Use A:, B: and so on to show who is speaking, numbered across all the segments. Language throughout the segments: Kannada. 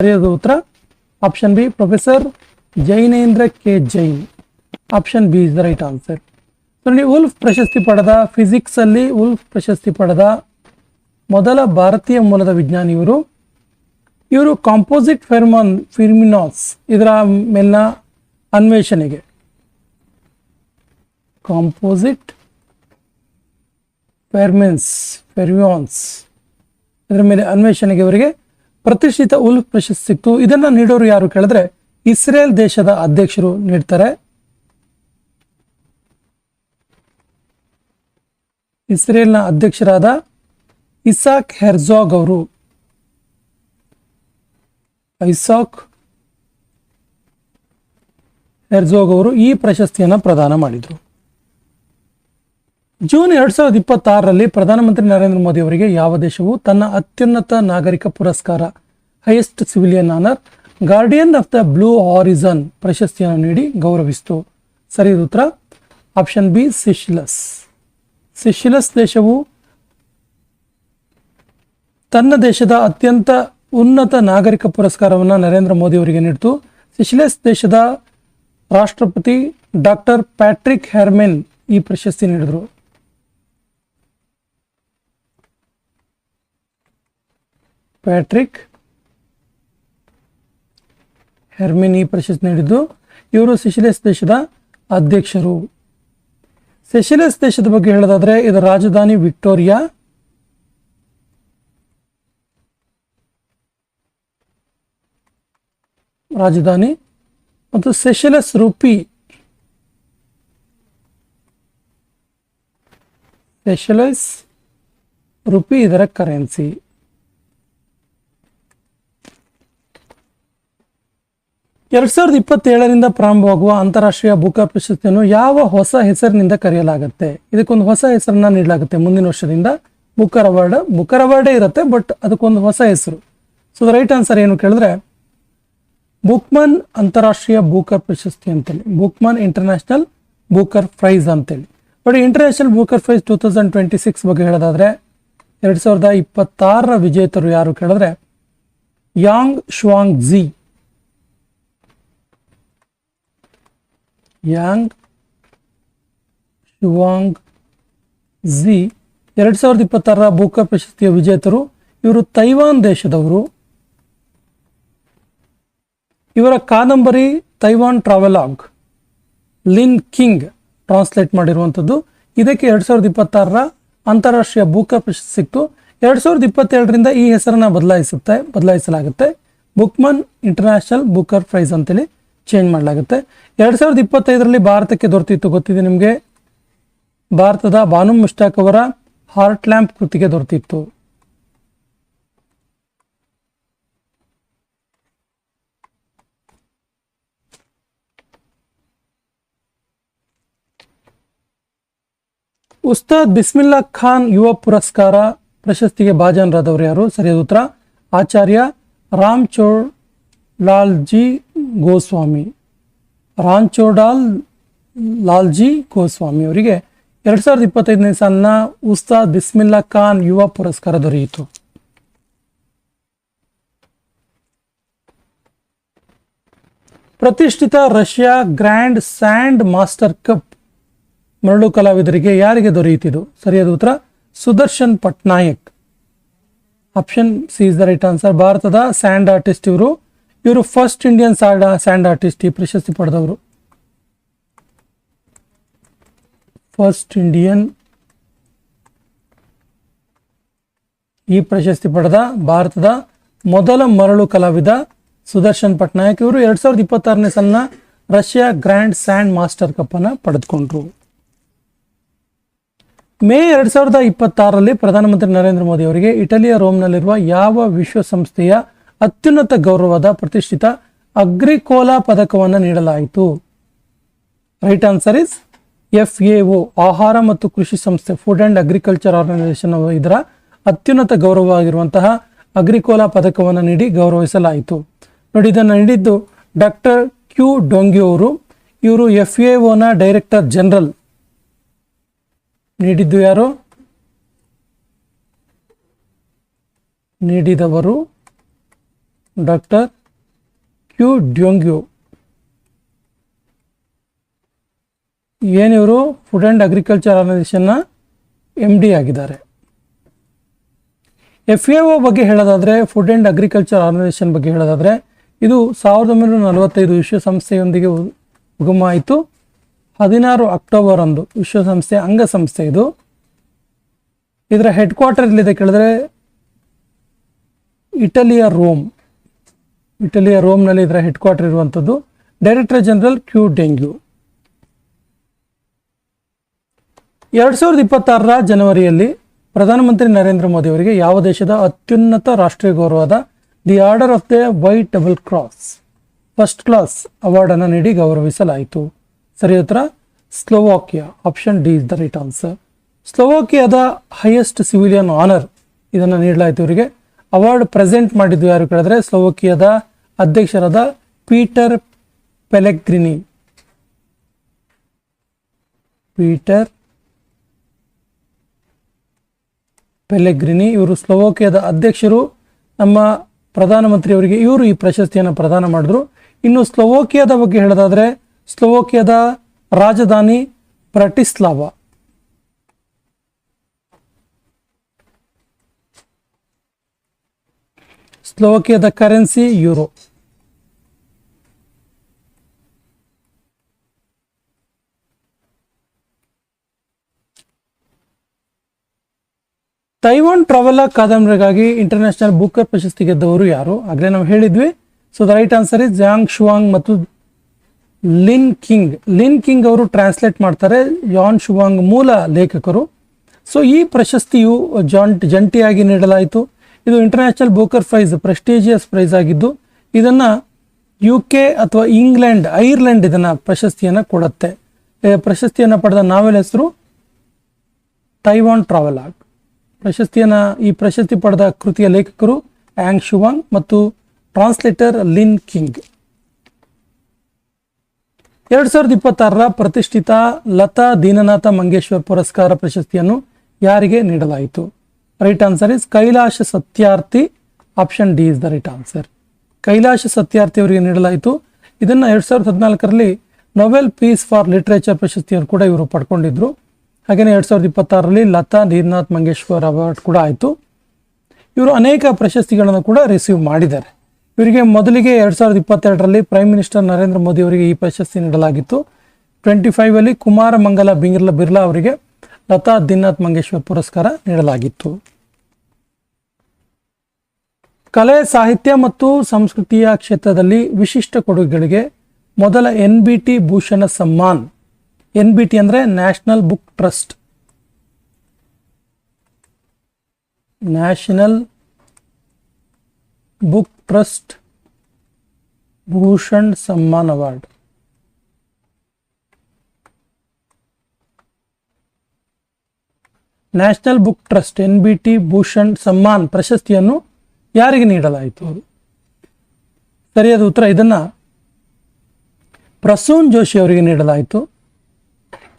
A: ಸರಿಯಾದ ಉತ್ತರ option B professor Jainendra K Jain. Option B is the right answer. ನೋಡಿ, ಉಲ್ಫ್ ಪ್ರಶಸ್ತಿ ಪಡೆದ ಫಿಸಿಕ್ಸ್ ಅಲ್ಲಿ ಉಲ್ಫ್ ಪ್ರಶಸ್ತಿ ಪಡೆದ ಮೊದಲ ಭಾರತೀಯ ಮೂಲದ ವಿಜ್ಞಾನಿ ಇವರು ಕಾಂಪೋಸಿಟ್ ಫೆರ್ಮಿನಾಸ್ ಇದರ ಮೇಲಿನ ಅನ್ವೇಷಣೆಗೆ ಕಾಂಪೋಸಿಟ್ ಫೆರ್ಮಿಯಾನ್ಸ್ ಇದರ ಮೇಲೆ ಅನ್ವೇಷಣೆಗೆ ಇವರಿಗೆ ಪ್ರತಿಷ್ಠಿತ ಉಲ್ಫ್ ಪ್ರಶಸ್ತಿ ಸಿಕ್ತು. ಇದನ್ನ ನೀಡೋರು ಯಾರು ಕೇಳಿದ್ರೆ ಇಸ್ರೇಲ್ ದೇಶದ ಅಧ್ಯಕ್ಷರು ನೀಡ್ತಾರೆ. ಇಸ್ರೇಲ್ನ ಅಧ್ಯಕ್ಷರಾದ ಇಸಾಕ್ ಹೆರ್ಜಾಗ್ ಅವರು ಈ ಪ್ರಶಸ್ತಿಯನ್ನು ಪ್ರದಾನ ಮಾಡಿದರು. ಜೂನ್ 2026ರಲ್ಲಿ ಪ್ರಧಾನಮಂತ್ರಿ ನರೇಂದ್ರ ಮೋದಿ ಅವರಿಗೆ ಯಾವ ದೇಶವು ತನ್ನ ಅತ್ಯುನ್ನತ ನಾಗರಿಕ ಪುರಸ್ಕಾರ highest civilian honour guardian of the blue horizon ಪ್ರಶಸ್ತಿಯನ್ನು ನೀಡಿ ಗೌರವಿಸಿತು? ಸರಿಯಾದ ಉತ್ತರ ಆಪ್ಷನ್ ಬಿ ಸಿಶಿಲಸ್ ದೇಶವು ತನ್ನ ದೇಶದ ಅತ್ಯಂತ ಉನ್ನತ ನಾಗರಿಕ ಪುರಸ್ಕಾರವನ್ನು ನರೇಂದ್ರ ಮೋದಿ ಅವರಿಗೆ ನೀಡಿತು. ಸಿಶಿಲಸ್ ದೇಶದ ರಾಷ್ಟ್ರಪತಿ ಡಾಕ್ಟರ್ ಪ್ಯಾಟ್ರಿಕ್ ಹೆರ್ಮೆನ್ ಈ ಪ್ರಶಸ್ತಿ ನೀಡಿದರು. ಪ್ಯಾಟ್ರಿಕ್ ಹೆರ್ಮೆನ್ ಈ ಪ್ರಶಸ್ತಿ ನೀಡಿದ್ದು. ಇವರು ಸಿಶಿಲಸ್ ದೇಶದ ಅಧ್ಯಕ್ಷರು. ಸೆಷೆಲ್ಸ್ ದೇಶದ ಬಗ್ಗೆ ಹೇಳೋದಾದ್ರೆ ಇದರ ರಾಜಧಾನಿ ವಿಕ್ಟೋರಿಯಾ. ರಾಜಧಾನಿ ಮತ್ತು ಸೆಷೆಲ್ಸ್ ರೂಪಿ ಇದರ ಕರೆನ್ಸಿ. ಎರಡ್ 2027ರಿಂದ ಪ್ರಾರಂಭವಾಗುವ ಅಂತಾರಾಷ್ಟ್ರೀಯ ಬೂಕರ್ ಪ್ರಶಸ್ತಿಯನ್ನು ಯಾವ ಹೊಸ ಹೆಸರಿನಿಂದ ಕರೆಯಲಾಗುತ್ತೆ? ಇದಕ್ಕೊಂದು ಹೊಸ ಹೆಸರನ್ನ ನೀಡಲಾಗುತ್ತೆ ಮುಂದಿನ ವರ್ಷದಿಂದ. ಬೂಕರ್ ಅವಾರ್ಡೇ ಇರುತ್ತೆ, ಬಟ್ ಅದಕ್ಕೊಂದು ಹೊಸ ಹೆಸರು. ಸೊ ದ ರೈಟ್ ಆನ್ಸರ್ ಏನು ಕೇಳಿದ್ರೆ ಬುಕ್ಮನ್ ಅಂತಾರಾಷ್ಟ್ರೀಯ ಬೂಕರ್ ಪ್ರಶಸ್ತಿ ಅಂತೇಳಿ, ಬುಕ್ಮನ್ ಇಂಟರ್ನ್ಯಾಷನಲ್ ಬೂಕರ್ ಪ್ರೈಸ್ ಅಂತೇಳಿ. ಬಟ್ ಇಂಟರ್ನ್ಯಾಷನಲ್ ಬೂಕರ್ ಪ್ರೈಸ್ 2026 ಬಗ್ಗೆ ಹೇಳೋದಾದ್ರೆ 2026ರ ವಿಜೇತರು ಯಾರು ಕೇಳಿದ್ರೆ ಯಾಂಗ್ ಶುವಾಂಗ್ ಝಿ 2026ರ ಬೂಕರ್ ಪ್ರಶಸ್ತಿಯ ವಿಜೇತರು. ಇವರು ತೈವಾನ್ ದೇಶದವರು. ಇವರ ಕಾದಂಬರಿ Taiwan travelogue Lin king translate ಮಾಡಿರುವಂಥದ್ದು. ಇದಕ್ಕೆ 2026ರ ಅಂತಾರಾಷ್ಟ್ರೀಯ ಬೂಕರ್ ಪ್ರಶಸ್ತಿ ಸಿಕ್ತು. 2027ರಿಂದ ಈ ಹೆಸರನ್ನ ಬದಲಾಯಿಸಲಾಗುತ್ತೆ. ಬುಕ್ಮನ್ ಇಂಟರ್ನ್ಯಾಷನಲ್ ಬೂಕರ್ ಪ್ರೈಸ್ ಅಂತೇಳಿ ಚೇಂಜ್ ಮಾಡಲಾಗುತ್ತೆ. 2025ರಲ್ಲಿ ಭಾರತಕ್ಕೆ ದೊರೆತಿತ್ತು, ಗೊತ್ತಿದೆ ನಿಮಗೆ. ಭಾರತದ ಬಾನು ಮುಷ್ತಾಕ್ ಅವರ ಹಾರ್ಟ್ ಲ್ಯಾಂಪ್ ಕೃತಿಗೆ ದೊರೆತಿತ್ತು. ಉಸ್ತಾದ್ ಬಿಸ್ಮಿಲ್ಲಾ ಖಾನ್ ಯುವ ಪುರಸ್ಕಾರ ಪ್ರಶಸ್ತಿಗೆ ಭಾಜನರಾದವರು ಯಾರು? ಸರಿಯಾದ ಉತ್ತರ ಆಚಾರ್ಯ ರಾಂಚೋಡಾಲ್ಜಿ ಗೋಸ್ವಾಮಿ ಅವರಿಗೆ 2025ನೇ ಸಾಲಿನ ಉಸ್ತಾದ್ ಬಿಸ್ಮಿಲ್ಲಾ ಖಾನ್ ಯುವ ಪುರಸ್ಕಾರ ದೊರೆಯಿತು. ಪ್ರತಿಷ್ಠಿತ Russia grand sand master cup ಮರಳು ಕಲಾವಿದರಿಗೆ ಯಾರಿಗೆ ದೊರೆಯಿತು? ಸರಿಯಾದ ಉತ್ತರ Sudarshan Patnaik. Option C is the right answer. ಭಾರತದ ಸ್ಯಾಂಡ್ ಆರ್ಟಿಸ್ಟ್ ಇವರು ಫಸ್ಟ್ ಇಂಡಿಯನ್ ಸ್ಯಾಂಡ್ ಆರ್ಟಿಸ್ಟ್ ಈ ಪ್ರಶಸ್ತಿ ಪಡೆದವರು. ಫಸ್ಟ್ ಇಂಡಿಯನ್ ಈ ಪ್ರಶಸ್ತಿ ಪಡೆದ ಭಾರತದ ಮೊದಲ ಮರಳು ಕಲಾವಿದ ಸುದರ್ಶನ್ ಪಟ್ನಾಯಕ್. ಇವರು 2026ನೇ ಸಾಲಿನ Russia grand sand master cup ಅನ್ನು ಪಡೆದುಕೊಂಡ್ರು. ಮೇ 2026ರಲ್ಲಿ ಪ್ರಧಾನಮಂತ್ರಿ ನರೇಂದ್ರ ಮೋದಿ ಅವರಿಗೆ ಇಟಲಿಯ ರೋಮ್ನಲ್ಲಿರುವ ಯಾವ ವಿಶ್ವಸಂಸ್ಥೆಯ ಅತ್ಯುನ್ನತ ಗೌರವವಾದ ಪ್ರತಿಷ್ಠಿತ ಅಗ್ರಿಕೋಲಾ ಪದಕವನ್ನು ನೀಡಲಾಯಿತು? ರೈಟ್ ಆನ್ಸರ್ ಇಸ್ FAO, ಆಹಾರ ಮತ್ತು ಕೃಷಿ ಸಂಸ್ಥೆ, ಫುಡ್ ಅಂಡ್ ಅಗ್ರಿಕಲ್ಚರ್ ಆರ್ಗನೈಸೇಷನ್. ಇದರ ಅತ್ಯುನ್ನತ ಗೌರವವಾಗಿರುವಂತಹ ಅಗ್ರಿಕೋಲಾ ಪದಕವನ್ನು ನೀಡಿ ಗೌರವಿಸಲಾಯಿತು. ನೋಡಿ, ಇದನ್ನು ನೀಡಿದ್ದು ಡಾಕ್ಟರ್ ಕ್ಯೂ ಡೊಂಗ್ಯೂ ಅವರು. ಇವರು FAOನ ಡೈರೆಕ್ಟರ್ ಜನರಲ್. ನೀಡಿದವರು ಡಾಕ್ಟರ್ ಕ್ಯೂ ಡ್ಯೋಂಗ್ಯು. ಏನಿವರು ಫುಡ್ ಆ್ಯಂಡ್ ಅಗ್ರಿಕಲ್ಚರ್ ಆರ್ಗನೈಸೇಷನ್ನ MD ಆಗಿದ್ದಾರೆ. FAO ಬಗ್ಗೆ ಹೇಳೋದಾದರೆ, ಫುಡ್ ಆ್ಯಂಡ್ ಅಗ್ರಿಕಲ್ಚರ್ ಆರ್ಗನೈಸೇಷನ್ ಬಗ್ಗೆ ಹೇಳೋದಾದರೆ, ಇದು 1945 ವಿಶ್ವಸಂಸ್ಥೆಯೊಂದಿಗೆ ಉಗಮ ಆಯಿತು. 16 ಅಕ್ಟೋಬರ್ ಅಂದು ವಿಶ್ವಸಂಸ್ಥೆ ಅಂಗಸಂಸ್ಥೆ ಇದು. ಇದರ ಹೆಡ್ ಕ್ವಾರ್ಟರ್ ಎಲ್ಲಿದೆ ಕೇಳಿದ್ರೆ ಇಟಲಿಯ ರೋಮ್ನಲ್ಲಿ ಇದರ ಹೆಡ್ ಕ್ವಾರ್ಟರ್ ಇರುವಂಥದ್ದು. Director general Qu Dongyu. 2026 ಜನವರಿಯಲ್ಲಿ ಪ್ರಧಾನಮಂತ್ರಿ ನರೇಂದ್ರ ಮೋದಿ ಅವರಿಗೆ ಯಾವ ದೇಶದ ಅತ್ಯುನ್ನತ ರಾಷ್ಟ್ರೀಯ ಗೌರವವಾದ the order of the white double cross first class award ಅನ್ನು ನೀಡಿ ಗೌರವಿಸಲಾಯಿತು? ಸರಿ ಉತ್ತರ Slovakia. Option D is the right answer. ಸ್ಲೋವಾಕಿಯಾದ ಹೈಯೆಸ್ಟ್ ಸಿವಿಲಿಯನ್ ಆನರ್ ಇದನ್ನು ನೀಡಲಾಯಿತು ಇವರಿಗೆ. ಅವಾರ್ಡ್ ಪ್ರೆಸೆಂಟ್ ಮಾಡಿದ್ದು ಯಾರು ಕೇಳಿದ್ರೆ ಸ್ಲೋವಾಕಿಯಾದ ಅಧ್ಯಕ್ಷರಾದ ಪೀಟರ್ ಪೆಲೆಗ್ರಿನಿ. ಇವರು ಸ್ಲೋವಾಕಿಯಾದ ಅಧ್ಯಕ್ಷರು. ನಮ್ಮ ಪ್ರಧಾನಮಂತ್ರಿಯವರಿಗೆ ಇವರು ಈ ಪ್ರಶಸ್ತಿಯನ್ನು ಪ್ರದಾನ ಮಾಡಿದ್ರು. ಇನ್ನು ಸ್ಲೋವಾಕಿಯಾದ ಬಗ್ಗೆ ಹೇಳೋದಾದ್ರೆ, ಸ್ಲೋವಾಕಿಯಾದ ರಾಜಧಾನಿ ಬ್ರಾಟಿಸ್ಲಾವಾ. ಸ್ಲೋವಾಕಿಯಾದ ಕರೆನ್ಸಿ ಯೂರೋ. ತೈವಾನ್ ಟ್ರಾವೆಲರ್ ಕಾದಂಬರಿಗಾಗಿ ಇಂಟರ್ನ್ಯಾಷನಲ್ ಬುಕರ್ ಪ್ರಶಸ್ತಿ ಗೆದ್ದವರು ಯಾರು? ಆಗಲೇ ನಾವು ಹೇಳಿದ್ವಿ. So the right answer is Zhang Shuang ಮತ್ತು ಲಿನ್ ಕಿಂಗ್ ಅವರು ಟ್ರಾನ್ಸ್ಲೇಟ್ ಮಾಡ್ತಾರೆ. ಯಾನ್ ಶುವಾಂಗ್ ಮೂಲ ಲೇಖಕರು. ಸೊ ಈ ಪ್ರಶಸ್ತಿಯು ಜಂಟಿಯಾಗಿ ನೀಡಲಾಯಿತು. ಇದು international Booker prize, prestigious prize ಆಗಿದ್ದು, ಇದನ್ನ UK ಅಥವಾ ಐರ್ಲೆಂಡ್ ಇದನ್ನ ಪ್ರಶಸ್ತಿಯನ್ನು ಕೊಡುತ್ತೆ. ಪ್ರಶಸ್ತಿಯನ್ನು ಪಡೆದ ನಾವೆಲ್ ಹೆಸರು ತೈವಾನ್ ಟ್ರಾವೆಲಾಗ್. ಈ ಪ್ರಶಸ್ತಿ ಪಡೆದ ಕೃತಿಯ ಲೇಖಕರು ಯಾಂಗ್ ಶುವಾಂಗ್ ಮತ್ತು ಟ್ರಾನ್ಸ್ಲೇಟರ್ ಲಿನ್ ಕಿಂಗ್. 2026 ಪ್ರತಿಷ್ಠಿತ ಲತಾ ದೀನನಾಥ ಮಂಗೇಶ್ವರ್ ಪುರಸ್ಕಾರ ಪ್ರಶಸ್ತಿಯನ್ನು ಯಾರಿಗೆ ನೀಡಲಾಯಿತು? Right answer is Kailash Satyarthi. Option D is the right answer. Kailash Satyarthi ಅವರಿಗೆ ನೀಡಲಾಯಿತು. ಇದನ್ನು 2014ರಲ್ಲಿ ನೊಬೆಲ್ ಪೀಸ್ ಫಾರ್ ಲಿಟರೇಚರ್ ಪ್ರಶಸ್ತಿಯನ್ನು ಕೂಡ ಇವರು ಪಡ್ಕೊಂಡಿದ್ರು. ಹಾಗೆಯೇ 2026ರಲ್ಲಿ ಲತಾ ದೀನನಾಥ್ ಮಂಗೇಶ್ವರ್ ಅವಾರ್ಡ್ ಕೂಡ ಆಯಿತು. ಇವರು ಅನೇಕ ಪ್ರಶಸ್ತಿಗಳನ್ನು ಕೂಡ ರಿಸೀವ್ ಮಾಡಿದ್ದಾರೆ. ಇವರಿಗೆ ಮೊದಲಿಗೆ 2022ರಲ್ಲಿ ಪ್ರೈಮ್ ಮಿನಿಸ್ಟರ್ ನರೇಂದ್ರ ಮೋದಿ ಅವರಿಗೆ ಈ ಪ್ರಶಸ್ತಿ ನೀಡಲಾಗಿತ್ತು. 25ರಲ್ಲಿ ಕುಮಾರ ಮಂಗಲ ಬಿರ್ಲಾ ಅವರಿಗೆ ಲತಾ ದೀನನಾಥ್ ಮಂಗೇಶ್ವರ್ ಪುರಸ್ಕಾರ ನೀಡಲಾಗಿತ್ತು. ಕಲೆ, ಸಾಹಿತ್ಯ ಮತ್ತು ಸಂಸ್ಕೃತಿಯ ಕ್ಷೇತ್ರದಲ್ಲಿ ವಿಶಿಷ್ಟ ಕೊಡುಗೆಗಳಿಗೆ ಮೊದಲ NBT ಭೂಷಣ ಸಮ್ಮಾನ್. NBT ಅಂದರೆ national book trust Bhushan Samman award. National book trust NBT Bhushan Samman ಪ್ರಶಸ್ತಿಯನ್ನು ಯಾರಿಗೆ ನೀಡಲಾಯಿತು? ಸರಿಯಾದ ಉತ್ತರ ಇದನ್ನ ಪ್ರಸೂನ್ ಜೋಶಿ ಅವರಿಗೆ ನೀಡಲಾಯಿತು.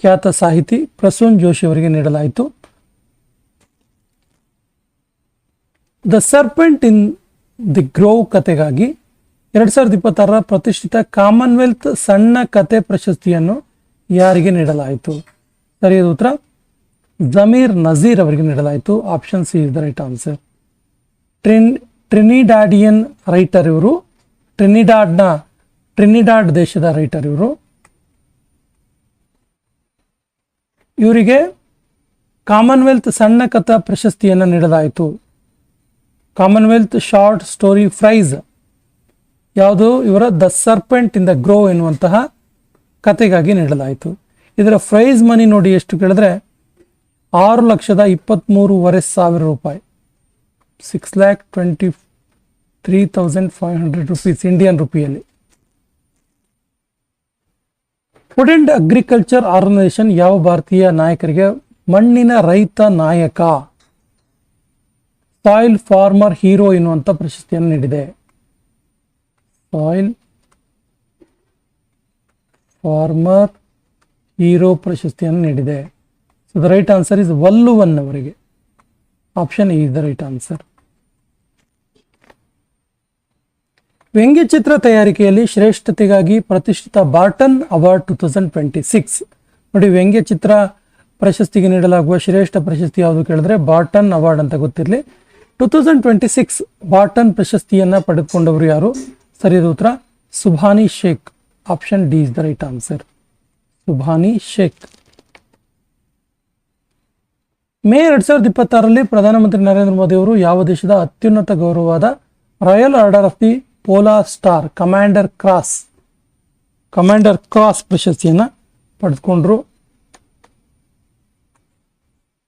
A: ಖ್ಯಾತ ಸಾಹಿತಿ ಪ್ರಸೂನ್ ಜೋಶಿ ಅವರಿಗೆ ನೀಡಲಾಯಿತು. The serpent in the grove ಕಥೆಗಾಗಿ 2026 ಪ್ರತಿಷ್ಠಿತ ಕಾಮನ್ವೆಲ್ತ್ ಸಣ್ಣ ಕತೆ ಪ್ರಶಸ್ತಿಯನ್ನು ಯಾರಿಗೆ ನೀಡಲಾಯಿತು? ಸರಿಯಾದ ಉತ್ತರ ಜಮೀರ್ ನಜೀರ್ ಅವರಿಗೆ ನೀಡಲಾಯಿತು. Option C is the right answer. Trinidadian writer ಇವರು. ಟ್ರಿನಿಡಾಡ್ ದೇಶದ ರೈಟರ್ ಇವರು. ಇವರಿಗೆ ಕಾಮನ್ವೆಲ್ತ್ ಸಣ್ಣ ಕಥಾ ಪ್ರಶಸ್ತಿಯನ್ನು ನೀಡಲಾಯಿತು. ಕಾಮನ್ವೆಲ್ತ್ ಶಾರ್ಟ್ ಸ್ಟೋರಿ ಪ್ರೈಸ್ ಯಾವುದು? ಇವರ the serpent in the grove ಎನ್ನುವಂತಹ ಕತೆಗಾಗಿ ನೀಡಲಾಯಿತು. ಇದರ ಪ್ರೈಸ್ ಮನಿ ನೋಡಿ ಎಷ್ಟು ಕೇಳಿದ್ರೆ 6,23,500 ರೂಪಾಯಿ, 6,23,500 ರೂಪೀಸ್ ಇಂಡಿಯನ್ ರುಪಿಯಲ್ಲಿ. ಫುಡ್ ಅಂಡ್ ಅಗ್ರಿಕಲ್ಚರ್ ಆರ್ಗನೈಸೇಷನ್ ಯಾವ ಭಾರತೀಯ ನಾಯಕರಿಗೆ ಮಣ್ಣಿನ ರೈತ ನಾಯಕ, ಸಾಯಿಲ್ ಫಾರ್ಮರ್ ಹೀರೋ ಎನ್ನುವಂಥ ಪ್ರಶಸ್ತಿಯನ್ನು ನೀಡಿದೆ? ಸಾಯಿಲ್ ಫಾರ್ಮರ್ ಹೀರೋ ಪ್ರಶಸ್ತಿಯನ್ನು ನೀಡಿದೆ. So the right answer is Valluvan ಅವರಿಗೆ. Option E is the right answer. ವ್ಯಂಗ್ಯಚಿತ್ರ ತಯಾರಿಕೆಯಲ್ಲಿ ಶ್ರೇಷ್ಠತೆಗಾಗಿ ಪ್ರತಿಷ್ಠಿತ ಬಾರ್ಟನ್ ಅವಾರ್ಡ್ 2026. ನೋಡಿ, ವ್ಯಂಗ್ಯಚಿತ್ರ ಪ್ರಶಸ್ತಿಗೆ ನೀಡಲಾಗುವ ಶ್ರೇಷ್ಠ ಪ್ರಶಸ್ತಿ ಯಾವುದು ಕೇಳಿದ್ರೆ ಬಾರ್ಟನ್ ಅವಾರ್ಡ್ ಅಂತ ಗೊತ್ತಿರಲಿ. 2026 ಬಾರ್ಟನ್ ಪ್ರಶಸ್ತಿಯನ್ನ ಪಡೆದುಕೊಂಡವರು ಯಾರು? ಸರಿಯಾದ ಉತ್ತರ Subhani Sheikh. Option D is the right answer. Subhani Sheikh. May 2026ರಲ್ಲಿ ಪ್ರಧಾನಮಂತ್ರಿ ನರೇಂದ್ರ ಮೋದಿ ಅವರು ಯಾವ ದೇಶದ ಅತ್ಯುನ್ನತ ಗೌರವವಾದ royal order of the polar star commander cross ಪ್ರಶಸ್ತಿಯನ್ನ ಪಡೆದುಕೊಂಡ್ರು?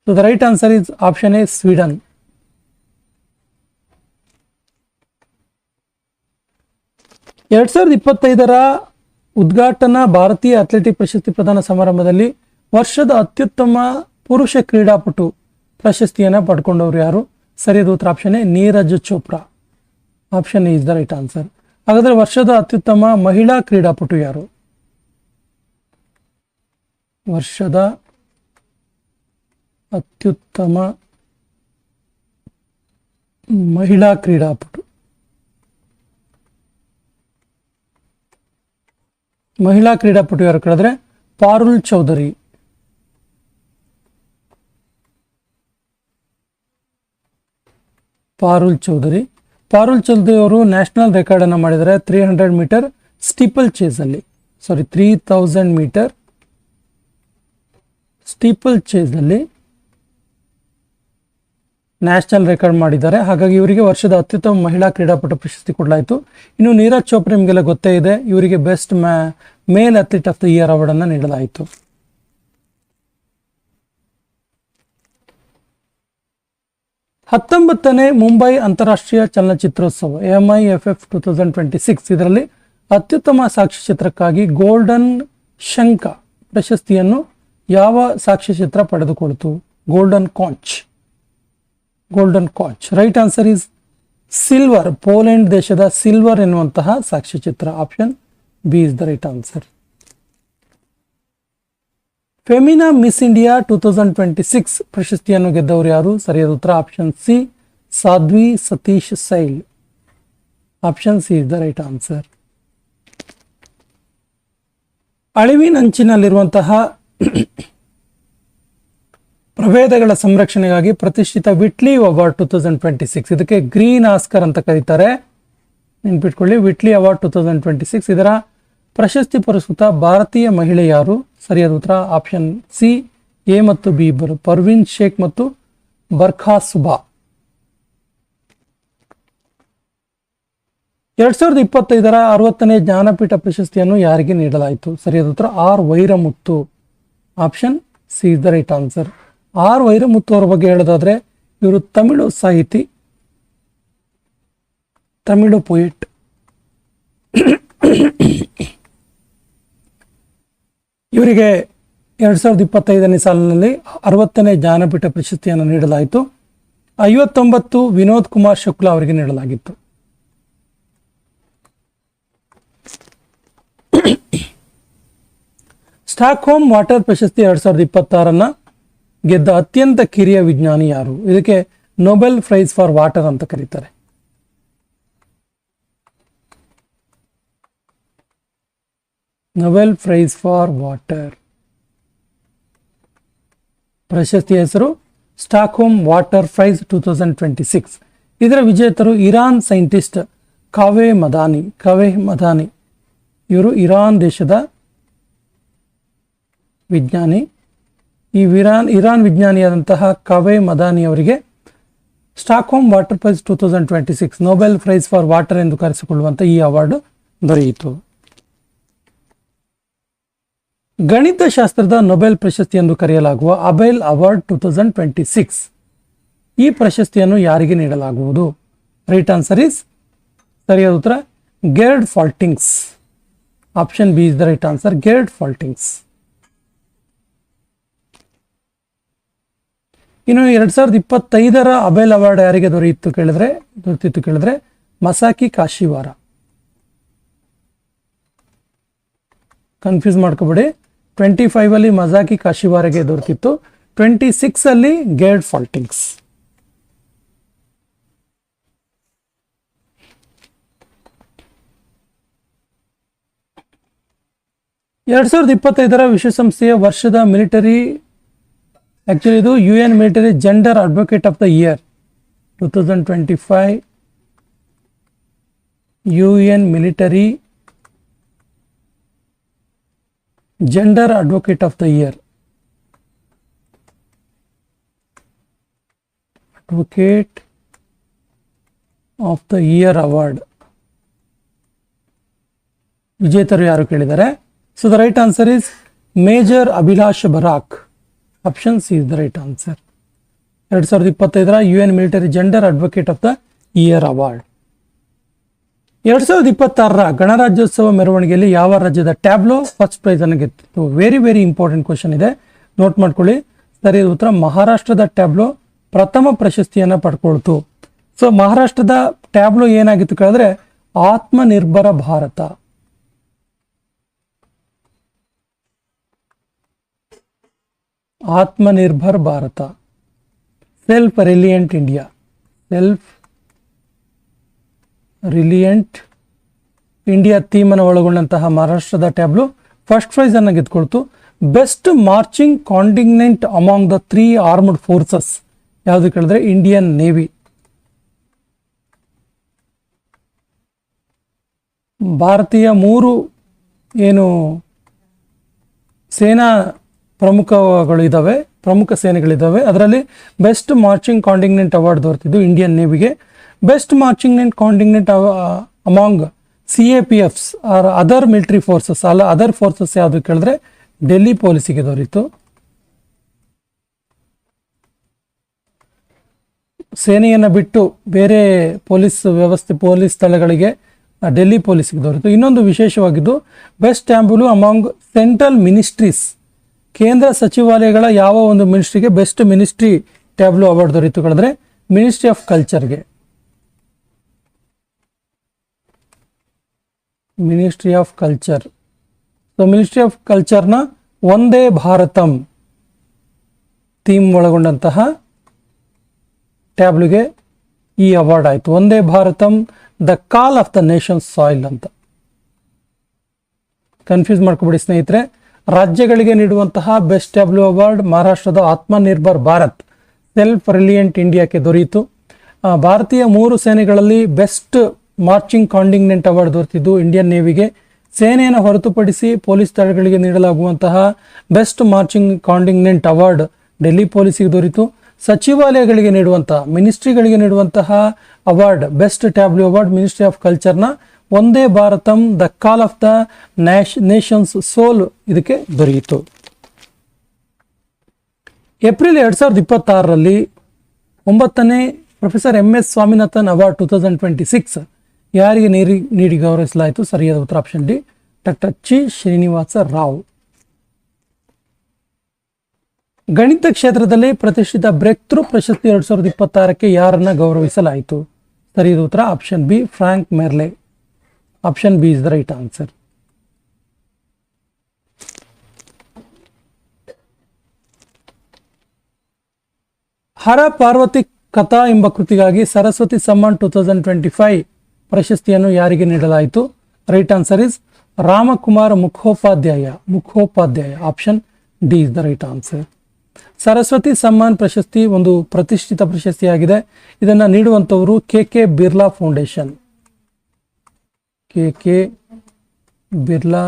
A: So the right answer is option A Sweden. ಎರಡ್ 2025ರ ಉದ್ಘಾಟನಾ ಭಾರತೀಯ ಅಥ್ಲೆಟಿಕ್ ಪ್ರಶಸ್ತಿ ಪ್ರದಾನ ಸಮಾರಂಭದಲ್ಲಿ ವರ್ಷದ ಅತ್ಯುತ್ತಮ ಪುರುಷ ಕ್ರೀಡಾಪಟು ಪ್ರಶಸ್ತಿಯನ್ನ ಪಡ್ಕೊಂಡವರು ಯಾರು? ಸರಿಯಾದ ಉತ್ತರ option A Neeraj Chopra. Option is the right answer. ಹಾಗಾದ್ರೆ ವರ್ಷದ ಅತ್ಯುತ್ತಮ ಮಹಿಳಾ ಕ್ರೀಡಾಪಟು ಯಾರು? ವರ್ಷದ ಅತ್ಯುತ್ತಮ ಮಹಿಳಾ ಕ್ರೀಡಾಪಟು ಯಾರು ಕೇಳಿದ್ರೆ ಪಾರುಲ್ ಚೌಧರಿ. ಪಾರುಲ್ ಚೌಧರಿ ಅವರು ನ್ಯಾಷನಲ್ ರೆಕಾರ್ಡ್ ಅನ್ನು ಮಾಡಿದ್ದಾರೆ 300 ಮೀಟರ್ ಸ್ಟೀಪಲ್ ಚೇಸ್ ಅಲ್ಲಿ. 3000 ಮೀಟರ್ ಸ್ಟೀಪಲ್ ಚೇಸ್ ಅಲ್ಲಿ ನ್ಯಾಷನಲ್ ರೆಕಾರ್ಡ್ ಮಾಡಿದ್ದಾರೆ. ಹಾಗಾಗಿ ಇವರಿಗೆ ವರ್ಷದ ಅತ್ಯುತ್ತಮ ಮಹಿಳಾ ಕ್ರೀಡಾಪಟು ಪ್ರಶಸ್ತಿ ಕೊಡಲಾಯಿತು. ಇನ್ನು ನೀರಜ್ ಚೋಪ್ರಾ ನಿಮಗೆಲ್ಲ ಗೊತ್ತೇ ಇದೆ, ಇವರಿಗೆ best male athlete of the year award ಅನ್ನು ನೀಡಲಾಯಿತು. ಹತ್ತೊಂಬತ್ತನೇ ಮುಂಬೈ ಅಂತಾರಾಷ್ಟ್ರೀಯ ಚಲನಚಿತ್ರೋತ್ಸವ MIFF 2026 ಇದರಲ್ಲಿ ಅತ್ಯುತ್ತಮ ಸಾಕ್ಷ್ಯಚಿತ್ರಕ್ಕಾಗಿ ಗೋಲ್ಡನ್ ಶಂಖ ಪ್ರಶಸ್ತಿಯನ್ನು ಯಾವ ಸಾಕ್ಷ್ಯಚಿತ್ರ ಪಡೆದುಕೊಳ್ತು? Golden conch. Right answer is silver. Poland ದೇಶದ ಸಿಲ್ವರ್ ಎನ್ನುವಂತಹ ಸಾಕ್ಷ್ಯಚಿತ್ರ. Option B is the right answer. Femina miss India 2026 ಪ್ರಶಸ್ತಿಯನ್ನು ಗೆದ್ದವರು ಯಾರು? ಸರಿಯಾದ ಉತ್ತರ option C Sadhvi Satish Sail. Option C is the right answer. ಅಳಿವಿನಂಚಿನಲ್ಲಿರುವಂತಹ ಪ್ರಭೇದಗಳ ಸಂರಕ್ಷಣೆಗಾಗಿ ಪ್ರತಿಷ್ಠಿತ ವಿಟ್ಲಿ ಅವಾರ್ಡ್ 2026, ಇದಕ್ಕೆ ಗ್ರೀನ್ ಆಸ್ಕರ್ ಅಂತ ಕರೀತಾರೆ, ನೆನ್ಪಿಟ್ಕೊಳ್ಳಿ. ವಿಟ್ಲಿ ಅವಾರ್ಡ್ 2026 ಇದರ ಪ್ರಶಸ್ತಿ ಪುರಸ್ಕೃತ ಭಾರತೀಯ ಮಹಿಳೆ ಯಾರು? ಸರಿಯಾದ ಉತ್ತರ ಆಪ್ಷನ್ ಸಿ ಎ ಮತ್ತು ಬಿ ಇಬ್ಬರು, ಪರ್ವೀನ್ ಶೇಖ್ ಮತ್ತು ಬರ್ಖಾ ಸುಬಾ. 2025ರ 60ನೇ ಜ್ಞಾನಪೀಠ ಪ್ರಶಸ್ತಿಯನ್ನು ಯಾರಿಗೆ ನೀಡಲಾಯಿತು? ಸರಿಯಾದ ಉತ್ತರ R Vairamuthu. Option C is the right answer. R Vairamuthu ಅವರ ಬಗ್ಗೆ ಹೇಳೋದಾದ್ರೆ ಇವರು ತಮಿಳು ಸಾಹಿತಿ, ತಮಿಳು ಪೊಯಿಟ್. ಇವರಿಗೆ 2025ನೇ ಸಾಲಿನಲ್ಲಿ 60ನೇ ಜ್ಞಾನಪೀಠ ಪ್ರಶಸ್ತಿಯನ್ನು ನೀಡಲಾಯಿತು. 59 ವಿನೋದ್ ಕುಮಾರ್ ಶುಕ್ಲಾ ಅವರಿಗೆ ನೀಡಲಾಗಿತ್ತು. ಸ್ಟಾಕ್ಹೋಮ್ ವಾಟರ್ ಪ್ರಶಸ್ತಿ 2026 ಗೆದ್ದ ಅತ್ಯಂತ ಕಿರಿಯ ವಿಜ್ಞಾನಿ ಯಾರು? ಇದಕ್ಕೆ ನೊಬೆಲ್ ಪ್ರೈಸ್ ಫಾರ್ ವಾಟರ್ ಅಂತ ಕರೀತಾರೆ. ನೊಬೆಲ್ ಪ್ರೈಸ್ ಫಾರ್ ವಾಟರ್ ಪ್ರಶಸ್ತಿಯ ಹೆಸರು ಸ್ಟಾಕ್ಹೋಮ್ ವಾಟರ್ ಪ್ರೈಸ್ 2026. ಇದರ ವಿಜೇತರು ಇರಾನ್ ಸೈಂಟಿಸ್ಟ್ ಕಾವೆ ಮದಾನಿ. ಇವರು ಇರಾನ್ ದೇಶದ ವಿಜ್ಞಾನಿ. ಈ ಇರಾನ್ ವಿಜ್ಞಾನಿಯಾದಂತಹ ಕಾವೆ ಮದಾನಿ ಅವರಿಗೆ Stockholm water prize 2026 Nobel prize for water ಎಂದು ಕರೆಸಿಕೊಳ್ಳುವಂತ ಈ ಅವಾರ್ಡ್ ದೊರೆಯಿತು. ಗಣಿತಶಾಸ್ತ್ರದ ನೊಬೆಲ್ ಪ್ರಶಸ್ತಿ ಎಂದು ಕರೆಯಲಾಗುವ ಅಬೆಲ್ ಅವಾರ್ಡ್ 2026 ಈ ಪ್ರಶಸ್ತಿಯನ್ನು ಯಾರಿಗೆ ನೀಡಲಾಗುವುದು? ರೈಟ್ ಆನ್ಸರ್ ಇಸ್ ಸರಿಯಾದ ಉತ್ತರ Gerd Faltings. Option B is the right answer, Gerd Faltings. ಇನ್ನು 2025ರ ಅಬೆಲ್ ಅವಾರ್ಡ್ ಯಾರಿಗೆ ದೊರೆತಿತ್ತು ಕೇಳಿದ್ರೆ ಮಸಾಕಿ ಕಾಶಿವಾರ. ಕನ್ಫ್ಯೂಸ್ ಮಾಡ್ಕೋಬೇಡಿ. 25 ಅಲ್ಲಿ ಮಸಾಕಿ ಕಾಶಿವಾರಗೆ ದೊರೆತಿತ್ತು, 26 ಅಲ್ಲಿ ಗೆರ್ಡ್ ಫಾಲ್ಟಿಂಗ್ಸ್. 2025 ವಿಶ್ವಸಂಸ್ಥೆಯ ವರ್ಷದ ಮಿಲಿಟರಿ, ಆಕ್ಚುಲಿ ಇದು UN military gender advocate of the year 2025 UN military gender advocate of the year, advocate of the year award ವಿಜೇತರು ಯಾರು ಕೇಳಿದ್ದಾರೆ. So the right answer is major Abhilash Barak. Option C is the right answer. 2025 UN military gender advocate of the year award. 2026 ಗಣರಾಜ್ಯೋತ್ಸವ ಮೆರವಣಿಗೆಯಲ್ಲಿ ಯಾವ ರಾಜ್ಯದ ಟ್ಯಾಬ್ಲೋ ಫಸ್ಟ್ ಪ್ರೈಸ್ ಅನ್ನು ಗೆದ್ದಿತ್ತು? ವೆರಿ ವೆರಿ ಇಂಪಾರ್ಟೆಂಟ್ ಕ್ವಶನ್ ಇದೆ, ನೋಟ್ ಮಾಡ್ಕೊಳ್ಳಿ. ಸರಿ ಉತ್ತರ ಮಹಾರಾಷ್ಟ್ರದ ಟ್ಯಾಬ್ಲೋ ಪ್ರಥಮ ಪ್ರಶಸ್ತಿಯನ್ನು ಪಡ್ಕೊಳ್ತು. ಸೊ ಮಹಾರಾಷ್ಟ್ರದ ಟ್ಯಾಬ್ಲೋ ಏನಾಗಿತ್ತು ಕೇಳಿದ್ರೆ Atmanirbhar Bharat, Atmanirbhar Bharat, self reliant India, self reliant India ಥೀಮನ್ನು ಒಳಗೊಂಡಂತಹ ಮಹಾರಾಷ್ಟ್ರದ ಟ್ಯಾಬ್ಲೋ ಫಸ್ಟ್ ಪ್ರೈಸ್ ಅನ್ನು ಗೆದ್ಕೊಳ್ತು. Best marching contingent among the 3 armed forces ಯಾವುದು ಕೇಳಿದ್ರೆ ಇಂಡಿಯನ್ ನೇವಿ. ಭಾರತೀಯ 3 ಏನು ಸೇನಾ ಪ್ರಮುಖಗಳು ಇದ್ದಾವೆ, ಪ್ರಮುಖ ಸೇನೆಗಳಿದ್ದಾವೆ, ಅದರಲ್ಲಿ ಬೆಸ್ಟ್ ಮಾರ್ಚಿಂಗ್ ಕಾಂಟಿಂಗ್ನೆಂಟ್ ಅವಾರ್ಡ್ ದೊರೆತಿದ್ದು ಇಂಡಿಯನ್ ನೇವಿಗೆ. Best marching contingent among CAPFs or other military forces, ಅಲ್ಲ ಅದರ್ ಫೋರ್ಸಸ್ ಯಾವುದು ಕೇಳಿದ್ರೆ ಡೆಲ್ಲಿ ಪೊಲೀಸಿಗೆ ದೊರೆಯಿತು. ಸೇನೆಯನ್ನು ಬಿಟ್ಟು ಬೇರೆ ಪೊಲೀಸ್ ವ್ಯವಸ್ಥೆ, ಪೊಲೀಸ್ ಸ್ಥಳಗಳಿಗೆ ಡೆಲ್ಲಿ ಪೊಲೀಸ್ಗೆ ದೊರೆಯಿತು. ಇನ್ನೊಂದು ವಿಶೇಷವಾಗಿದ್ದು best tableau among central ministries, ಕೇಂದ್ರ ಸಚಿವಾಲಯಗಳ ಯಾವ ಒಂದು ಮಿನಿಸ್ಟ್ರಿಗೆ ಬೆಸ್ಟ್ ಮಿನಿಸ್ಟ್ರಿ ಟ್ಯಾಬ್ಲೋ ಅವಾರ್ಡ್ ದೊರೆಯಿತು ಹೇಳಿದ್ರೆ ಮಿನಿಸ್ಟ್ರಿ ಆಫ್ ಕಲ್ಚರ್ಗೆ. Ministry of culture. So ministry of ಕಲ್ಚರ್ನ ಒಂದೇ ಭಾರತಂ ಥೀಮ್ ಒಳಗೊಂಡಂತಹ ಟ್ಯಾಬ್ಲೋಗೆ ಈ ಅವಾರ್ಡ್ ಆಯಿತು. ಒಂದೇ ಭಾರತಂ the call of the nation's soil ಅಂತ. ಕನ್ಫ್ಯೂಸ್ ಮಾಡ್ಕೊಬಿಡಿ ಸ್ನೇಹಿತರೆ. ರಾಜ್ಯಗಳಿಗೆ ನೀಡುವಂತಹ ಬೆಸ್ಟ್ ಟ್ಯಾಬ್ಲೋ ಅವಾರ್ಡ್ ಮಹಾರಾಷ್ಟ್ರದ ಆತ್ಮನಿರ್ಭರ್ ಭಾರತ್, ಸೆಲ್ಫ್ ರಿಲಿಯಂಟ್ ಇಂಡಿಯಾಕ್ಕೆ ದೊರೆಯಿತು. ಭಾರತೀಯ 3 ಸೇನೆಗಳಲ್ಲಿ ಬೆಸ್ಟ್ ಮಾರ್ಚಿಂಗ್ ಕಾಂಟಿಂಗ್ನೆಂಟ್ ಅವಾರ್ಡ್ ದೊರೆತಿದ್ದು ಇಂಡಿಯನ್ ನೇವಿಗೆ. ಸೇನೆಯನ್ನು ಹೊರತುಪಡಿಸಿ ಪೊಲೀಸ್ ದಳಗಳಿಗೆ ನೀಡಲಾಗುವಂತಹ best marching contingent award Delhi ಪೊಲೀಸಿಗೆ ದೊರೆಯಿತು. ಸಚಿವಾಲಯಗಳಿಗೆ ನೀಡುವಂತಹ, ಮಿನಿಸ್ಟ್ರಿಗಳಿಗೆ ನೀಡುವಂತಹ award best tableau award ministry of ಕಲ್ಚರ್ನ ಒಂದೇ ಭಾರತಂ the call of the nation's soul ಇದಕ್ಕೆ ದೊರೆಯಿತು. ಏಪ್ರಿಲ್ 2026 9ನೇ ಪ್ರೊಫೆಸರ್ MS ಸ್ವಾಮಿನಾಥನ್ ಅವಾರ್ಡ್ 2026 ಯಾರಿಗೆ ನೀಡಿ ಗೌರವಿಸಲಾಯಿತು? ಸರಿಯಾದ ಉತ್ತರ ಆಪ್ಷನ್ ಡಿ, ಡಾಕ್ಟರ್ ಚಿ ಶ್ರೀನಿವಾಸ ರಾವ್. ಗಣಿತ ಕ್ಷೇತ್ರದಲ್ಲಿ ಪ್ರತಿಷ್ಠಿತ ಬ್ರೇಕ್ ಥ್ರೂ ಪ್ರಶಸ್ತಿ 2026ಕ್ಕೆ ಯಾರನ್ನ ಗೌರವಿಸಲಾಯಿತು? ಸರಿಯಾದ ಉತ್ತರ option B, Frank Merle. Option B is the right answer. Hara Parvati Katha ಎಂಬ ಕೃತಿಗಾಗಿ ಸರಸ್ವತಿ ಸಮ್ಮಾನ್ 2025 ಪ್ರಶಸ್ತಿಯನ್ನು ಯಾರಿಗೆ ನೀಡಲಾಯಿತು? Right answer is Ramkumar Mukhopadhyay. Option D is the right answer. Saraswati Samman ಪ್ರಶಸ್ತಿ ಒಂದು ಪ್ರತಿಷ್ಠಿತ ಪ್ರಶಸ್ತಿಯಾಗಿದೆ. ಇದನ್ನು ನೀಡುವಂಥವರು KK Birla foundation. KK Birla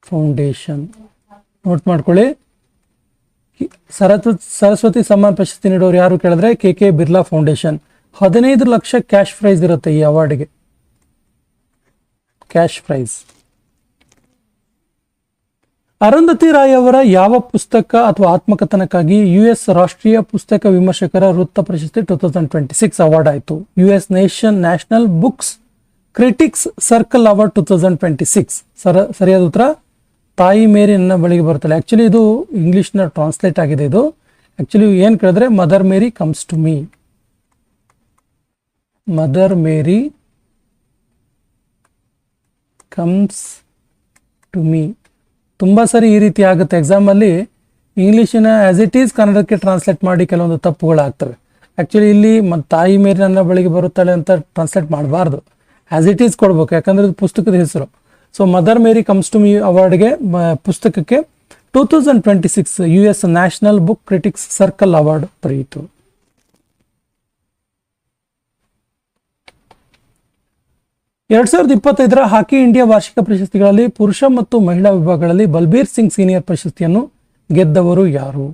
A: foundation note ಮಾಡ್ಕೊಳ್ಳಿ. ಸರಸ್ವತಿ ಸಮ್ಮಾನ್ ಪ್ರಶಸ್ತಿ ನೀಡೋರು ಯಾರು ಕೇಳಿದ್ರೆ KK Birla foundation. 15 lakh cash prize ಇರುತ್ತೆ ಈ ಅವಾರ್ಡ್ಗೆ, ಕ್ಯಾಶ್ ಪ್ರೈಸ್. ಅರುಂಧತಿ ರಾಯ್ ಅವರ ಯಾವ ಪುಸ್ತಕ ಅಥವಾ ಆತ್ಮಕಥನಕ್ಕಾಗಿ US ರಾಷ್ಟ್ರೀಯ ಪುಸ್ತಕ ವಿಮರ್ಶಕರ ವೃತ್ತ ಪ್ರಶಸ್ತಿ 2026 ಅವಾರ್ಡ್ ಆಯಿತು? US national books critics circle award 2026. ಸರಿಯಾದ ಉತ್ತರ ತಾಯಿ ಮೇರಿ ನನ್ನ ಬಳಿಗೆ ಬರುತ್ತಲ್ಲ. ಆ್ಯಕ್ಚುಲಿ ಇದು ಇಂಗ್ಲೀಷ್ನ ಟ್ರಾನ್ಸ್ಲೇಟ್ ಆಗಿದೆ. ಇದು ಆ್ಯಕ್ಚುಲಿ ಏನು ಕೇಳಿದ್ರೆ mother Mary comes to me. Mother Mary comes to me. ತುಂಬ ಸರಿ ಈ ರೀತಿ ಆಗುತ್ತೆ ಎಕ್ಸಾಮಲ್ಲಿ. ಇಂಗ್ಲೀಷಿನ ಆ್ಯಸ್ ಇಟ್ ಈಸ್ ಕನ್ನಡಕ್ಕೆ ಟ್ರಾನ್ಸ್ಲೇಟ್ ಮಾಡಿ ಕೆಲವೊಂದು ತಪ್ಪುಗಳಾಗ್ತವೆ. ಆ್ಯಕ್ಚುಲಿ ಇಲ್ಲಿ ತಾಯಿ ಮೇರಿ ನನ್ನ ಬಳಿಗೆ ಬರುತ್ತಾಳೆ ಅಂತ ಟ್ರಾನ್ಸ್ಲೇಟ್ ಮಾಡಬಾರ್ದು, ಆ್ಯಸ್ ಇಟ್ ಈಸ್ ಕೊಡ್ಬೇಕು. ಯಾಕಂದರೆ ಇದು ಪುಸ್ತಕದ ಹೆಸರು. So Mother Mary comes to me ಅವಾರ್ಡ್ಗೆ ಪುಸ್ತಕಕ್ಕೆ 2026 US national book critics circle award ದೊರೆಯಿತು. ಎರಡ್ 2025 ಹಾಕಿ ಇಂಡಿಯಾ ವಾರ್ಷಿಕ ಪ್ರಶಸ್ತಿಗಳಲ್ಲಿ ಪುರುಷ ಮತ್ತು ಮಹಿಳಾ ವಿಭಾಗಗಳಲ್ಲಿ ಬಲ್ಬೀರ್ ಸಿಂಗ್ ಸೀನಿಯರ್ ಪ್ರಶಸ್ತಿಯನ್ನು ಗೆದ್ದವರು ಯಾರು?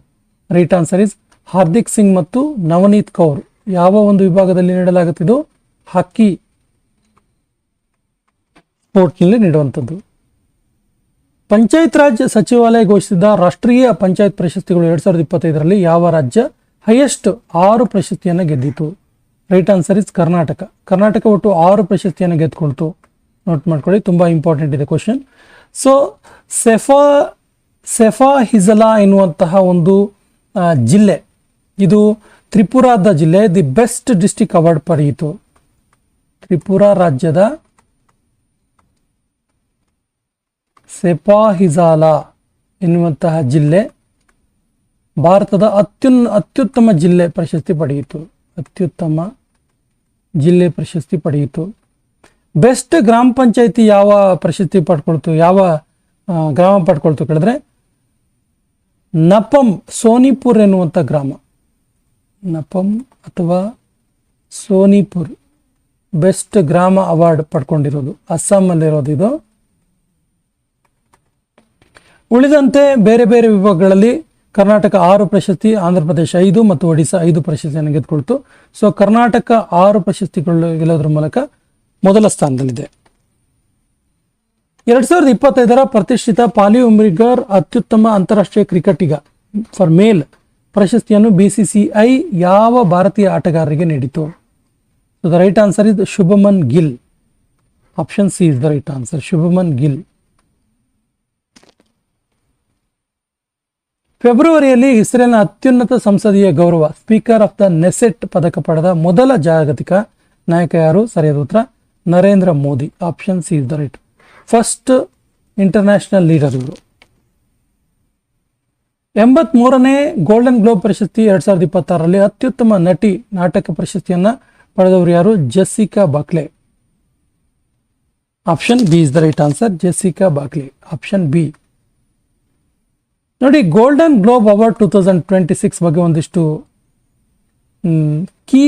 A: Right answer is Hardik Singh ಮತ್ತು ನವನೀತ್ ಕೌರ್. ಯಾವ ಒಂದು ವಿಭಾಗದಲ್ಲಿ ನೀಡಲಾಗುತ್ತಿದ್ದು? ಹಾಕಿ ಸ್ಪೋರ್ಟ್ನಲ್ಲಿ ನೀಡುವಂಥದ್ದು. ಪಂಚಾಯತ್ ರಾಜ್ ಸಚಿವಾಲಯ ಘೋಷಿಸಿದ ರಾಷ್ಟ್ರೀಯ ಪಂಚಾಯತ್ ಪ್ರಶಸ್ತಿಗಳು 2025ರಲ್ಲಿ ಯಾವ ರಾಜ್ಯ ಹೈಯೆಸ್ಟ್ 6 ಪ್ರಶಸ್ತಿಯನ್ನು ಗೆದ್ದಿತು? Right answer is Karnataka. Karnataka ಒಟ್ಟು 6 ಪ್ರಶಸ್ತಿಯನ್ನು ಗೆದ್ಕೊಳ್ತು. ನೋಟ್ ಮಾಡ್ಕೊಳ್ಳಿ, ತುಂಬಾ ಇಂಪಾರ್ಟೆಂಟ್ ಇದೆ ಕ್ವಶನ್. ಸೊ ಸೆಫಾ ಹಿಜಲಾ ಎನ್ನುವಂತಹ ಒಂದು ಜಿಲ್ಲೆ, ಇದು ತ್ರಿಪುರಾದ ಜಿಲ್ಲೆ, ದಿ ಬೆಸ್ಟ್ ಡಿಸ್ಟ್ರಿಕ್ಟ್ ಅವಾರ್ಡ್ ಪಡೆಯಿತು. ತ್ರಿಪುರಾ ರಾಜ್ಯದ ಸೆಫಾಹಿಜಾಲಾ ಎನ್ನುವಂತಹ ಜಿಲ್ಲೆ ಭಾರತದ ಅತ್ಯುತ್ತಮ ಜಿಲ್ಲೆ ಪ್ರಶಸ್ತಿ ಪಡೆಯಿತು. ಅತ್ಯುತ್ತಮ ಜಿಲ್ಲೆ ಪ್ರಶಸ್ತಿ ಪಡೆಯಿತು. ಬೆಸ್ಟ್ ಗ್ರಾಮ ಪಂಚಾಯಿತಿ ಯಾವ ಪ್ರಶಸ್ತಿ ಪಡ್ಕೊಳ್ತು? ಯಾವ ಗ್ರಾಮ ಪಡ್ಕೊಳ್ತು ಕೇಳಿದ್ರೆ ನಪಂ ಸೋನಿಪುರ್ ಎನ್ನುವಂಥ ಗ್ರಾಮ. ನಪಂ ಅಥವಾ ಸೋನಿಪುರ್ ಬೆಸ್ಟ್ ಗ್ರಾಮ ಅವಾರ್ಡ್ ಪಡ್ಕೊಂಡಿರೋದು, ಅಸ್ಸಾಮಲ್ಲಿರೋದು ಇದು. ಉಳಿದಂತೆ ಬೇರೆ ಬೇರೆ ವಿಭಾಗಗಳಲ್ಲಿ ಕರ್ನಾಟಕ 6 ಪ್ರಶಸ್ತಿ, ಆಂಧ್ರ ಪ್ರದೇಶ 5 ಮತ್ತು ಒಡಿಶಾ 5 ಪ್ರಶಸ್ತಿಯನ್ನು ಗೆದ್ಕೊಳ್ತು. ಸೊ ಕರ್ನಾಟಕ 6 ಪ್ರಶಸ್ತಿಗಳು ಗೆಲ್ಲೋದ್ರ ಮೂಲಕ ಮೊದಲ ಸ್ಥಾನದಲ್ಲಿದೆ. 2025 ಪ್ರತಿಷ್ಠಿತ ಪಾಲಿ ಉಮ್ರಿಗರ್ ಅತ್ಯುತ್ತಮ ಅಂತಾರಾಷ್ಟ್ರೀಯ ಕ್ರಿಕೆಟಿಗ ಫಾರ್ ಮೇಲ್ ಪ್ರಶಸ್ತಿಯನ್ನು BCCI ಯಾವ ಭಾರತೀಯ ಆಟಗಾರರಿಗೆ ನೀಡಿತು? So the right answer is Shubman Gill. Option C is the right answer, Shubman Gill. ಫೆಬ್ರವರಿಯಲ್ಲಿ ಇಸ್ರೇಲ್ನ ಅತ್ಯುನ್ನತ ಸಂಸದೀಯ ಗೌರವ ಸ್ಪೀಕರ್ ಆಫ್ ದ ನೆಸೆಟ್ ಪದಕ ಪಡೆದ ಮೊದಲ ಜಾಗತಿಕ ನಾಯಕ ಯಾರು? ಸರಿಯಾದ ಉತ್ತರ Narendra Modi. Option C is the right, first international leader ಇವರು. 83ನೇ ಗೋಲ್ಡನ್ ಗ್ಲೋಬ್ ಪ್ರಶಸ್ತಿ 2026ರಲ್ಲಿ ಅತ್ಯುತ್ತಮ ನಟಿ ನಾಟಕ ಪ್ರಶಸ್ತಿಯನ್ನ ಪಡೆದವರು ಯಾರು? Jessica Buckley. Option B is the right answer, Jessica Buckley. Option B. ನೋಡಿ, ಗೋಲ್ಡನ್ ಗ್ಲೋಬ್ ಅವಾರ್ಡ್ 2026 ಬಗ್ಗೆ ಒಂದಿಷ್ಟು ಕೀ